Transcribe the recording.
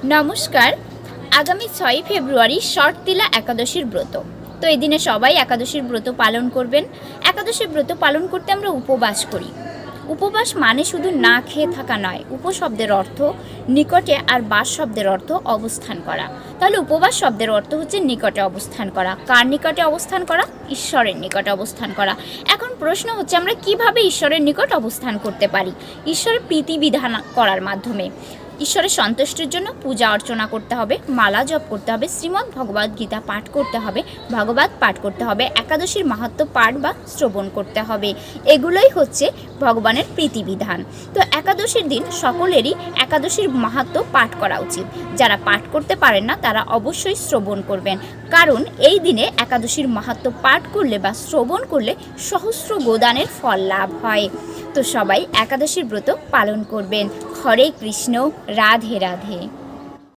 নমস্কার। আগামী 6ই ফেব্রুয়ারি শর্তিলা একাদশীর ব্রত। তো এই দিনে সবাই একাদশীর ব্রত পালন করবেন। একাদশীর ব্রত পালন করতে আমরা উপবাস করি। উপবাস মানে শুধু না খেয়ে থাকা নয়। উপশব্দের অর্থ নিকটে আর বাস শব্দের অর্থ অবস্থান করা। তাহলে উপবাস শব্দের অর্থ হচ্ছে নিকটে অবস্থান করা। কার নিকটে অবস্থান করা? ঈশ্বরের নিকটে অবস্থান করা। এখন প্রশ্ন হচ্ছে আমরা কিভাবে ঈশ্বরের নিকট অবস্থান করতে পারি? ঈশ্বরের প্রীতি বিধান করার মাধ্যমে। ঈশ্বরের সন্তুষ্টির জন্য পূজা অর্চনা করতে হবে, মালা জপ করতে হবে, শ্রীমদ্ ভগবদ গীতা পাঠ করতে হবে, ভাগবত পাঠ করতে হবে, একাদশীর মাহাত্ম্য পাঠ বা শ্রবণ করতে হবে। এগুলোই হচ্ছে ভগবানের প্রীতিবিধান। তো একাদশীর দিন সকলেরই একাদশীর মাহাত্ম্য পাঠ করা উচিত। যারা পাঠ করতে পারেন না তারা অবশ্যই শ্রবণ করবেন, কারণ এই দিনে একাদশীর মাহাত্ম্য পাঠ করলে বা শ্রবণ করলে সহস্র গোদানের ফল লাভ হয়। তো সবাই একাদশীর ব্রত পালন করবেন। হরে কৃষ্ণ, রাধে রাধে।